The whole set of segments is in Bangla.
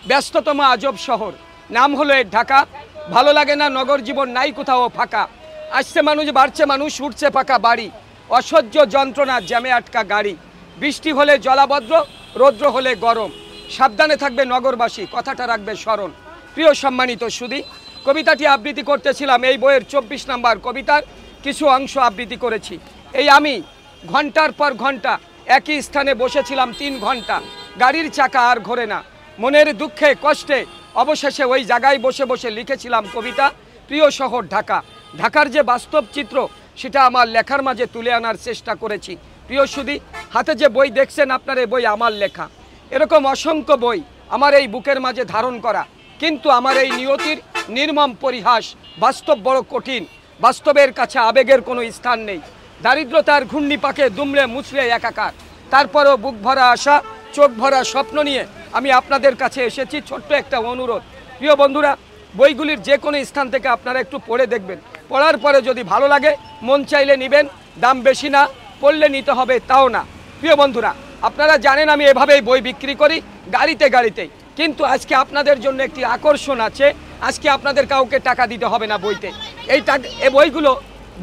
ব্যস্ততম আজব শহর, নাম হলো এর ঢাকা। ভালো লাগে না নগর জীবন, নাই কোথাও ফাঁকা। আসছে মানুষ, বাড়ছে মানুষ, উঠছে পাকা বাড়ি। অসহ্য যন্ত্রণা, জ্যামে আটকা গাড়ি। বৃষ্টি হলে জলাবদ্র, রৌদ্র হলে গরম। সাবধানে থাকবে নগরবাসী, কথাটা রাখবে স্মরণ। প্রিয় সম্মানিত সুধী, কবিতাটি আবৃত্তি করতেছিলাম। এই বইয়ের 24 নম্বর কবিতার কিছু অংশ আবৃত্তি করেছি। এই আমি ঘন্টার পর ঘন্টা একই স্থানে বসেছিলাম 3 ঘন্টা। গাড়ির চাকা আর ঘোরে না, মনের দুঃখে কষ্টে অবশেষে ওই জায়গায় বসে বসে লিখেছিলাম কবিতা। প্রিয় শহর ঢাকা, ঢাকার যে বাস্তব চিত্র সেটা আমার লেখার মাঝে তুলে আনার চেষ্টা করেছি। প্রিয় সুধী, হাতে যে বই দেখছেন আপনার, এই বই আমার লেখা। এরকম অসংখ্য বই আমার এই বুকের মাঝে ধারণ করা, কিন্তু আমার এই নিয়তির নির্মম পরিহাস। বাস্তব বড় কঠিন, বাস্তবের কাছে আবেগের কোনো স্থান নেই। দারিদ্রতার ঘূর্ণিপাকে দুমড়ে মুচড়ে একাকার, তারপরও বুক ভরা আশা, চোখ ভরা স্বপ্ন নিয়ে আমি আপনাদের কাছে এসেছি। ছোট্ট একটা অনুরোধ, প্রিয় বন্ধুরা, বইগুলির যে কোনো স্থান থেকে আপনারা একটু পড়ে দেখবেন। পড়ার পরে যদি ভালো লাগে, মন চাইলে নেবেন, দাম বেশি না, পড়লে নিতে হবে তাও না। প্রিয় বন্ধুরা, আপনারা জানেন আমি এভাবেই বই বিক্রি করি, গাড়িতে গাড়িতেই। কিন্তু আজকে আপনাদের জন্য একটি আকর্ষণ আছে। আজকে আপনাদের কাউকে টাকা দিতে হবে না বইতে। এই বইগুলো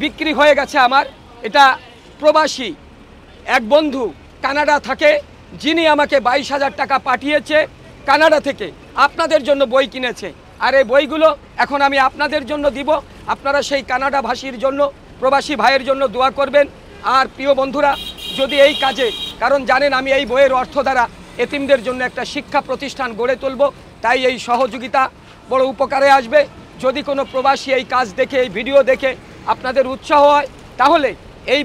বিক্রি হয়ে গেছে আমার। এটা প্রবাসী এক বন্ধু কানাডা থাকে, যিনি আমাকে 22,000 টাকা পাঠিয়েছে কানাডা থেকে, আপনাদের জন্য বই কিনেছে। আর এই বইগুলো এখন আমি আপনাদের জন্য দিব। আপনারা সেই কানাডা ভাষীর জন্য, প্রবাসী ভাইয়ের জন্য দোয়া করবেন। আর প্রিয় বন্ধুরা, যদি এই কাজে, কারণ জানেন আমি এই বইয়ের অর্থ দ্বারা এতিমদের জন্য একটা শিক্ষা প্রতিষ্ঠান গড়ে তুলব, তাই এই সহযোগিতা বড় উপকারে আসবে। যদি কোনো প্রবাসী এই কাজ দেখে, এই ভিডিও দেখে আপনাদের উৎসাহ হয়, তাহলে এই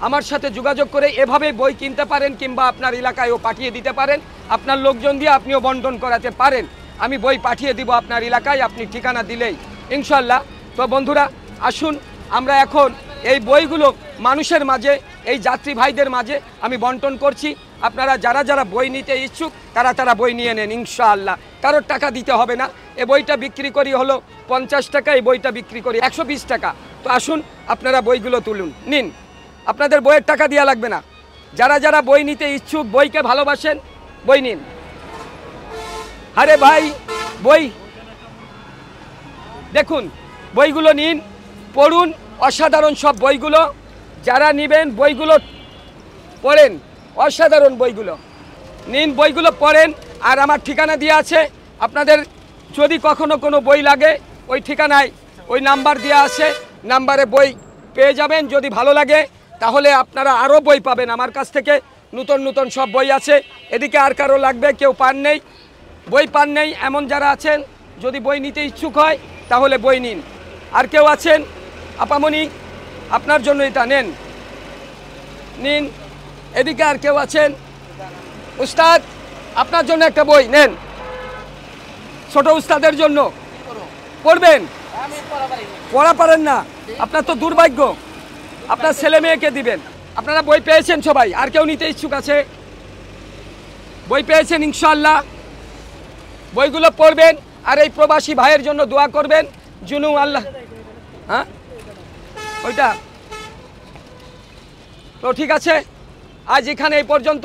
আমার সাথে যোগাযোগ করে এভাবে বই কিনতে পারেন, কিংবা আপনার এলাকায়ও পাঠিয়ে দিতে পারেন। আপনার লোকজন দিয়ে আপনিও বন্টন করাতে পারেন। আমি বই পাঠিয়ে দিব আপনার এলাকায়, আপনি ঠিকানা দিলেই ইনশাল্লাহ। তো বন্ধুরা, আসুন আমরা এখন এই বইগুলো মানুষের মাঝে, এই যাত্রী ভাইদের মাঝে আমি বন্টন করছি। আপনারা যারা যারা বই নিতে ইচ্ছুক তারা বই নিয়ে নেন ইনশাআল্লাহ। কারোর টাকা দিতে হবে না। এই বইটা বিক্রি করি হলো 50 টাকা, এই বইটা বিক্রি করি 120 টাকা। তো আসুন আপনারা বইগুলো তুলুন, নিন। আপনাদের বইয়ের টাকা দেওয়া লাগবে না। যারা যারা বই নিতে ইচ্ছুক, বইকে ভালোবাসেন, বই নিন। আরে ভাই, বই দেখুন, বইগুলো নিন, পড়ুন। অসাধারণ সব বইগুলো। যারা নেবেন বইগুলো পড়েন, অসাধারণ বইগুলো নিন, বইগুলো পড়েন। আর আমার ঠিকানা দেওয়া আছে, আপনাদের যদি কখনো কোনো বই লাগে ওই ঠিকানায় ওই নাম্বার দেওয়া আছে, নাম্বারে বই পেয়ে যাবেন। যদি ভালো লাগে তাহলে আপনারা আরও বই পাবেন আমার কাছ থেকে। নতুন নতুন সব বই আছে। এদিকে আর কারো লাগবে, কেউ পান নেই, বই পান নেই এমন যারা আছেন, যদি বই নিতে ইচ্ছুক হয় তাহলে বই নিন। আর কেউ আছেন আপামনি, আপনার জন্য এটা নেন, নিন। এদিকে আর কেউ আছেন উস্তাদ, আপনার জন্য একটা বই নেন, ছোট উস্তাদের জন্য। পড়বেন? পড়া পারেন না, আপনার তো দুর্ভাগ্য। আপনার ছেলে মেয়েকে দিবেন। আপনারা বই পেয়েছেন সবাই? আর কেউ নিতে ইচ্ছুক আছে? বই পেয়েছেন ইনশাআল্লাহ। বইগুলো পড়বেন আর এই প্রবাসী ভাইয়ের জন্য দোয়া করবেন। জুনু আল্লাহ, হ্যাঁ ওইটা তো ঠিক আছে। আজ এখানে এই পর্যন্ত।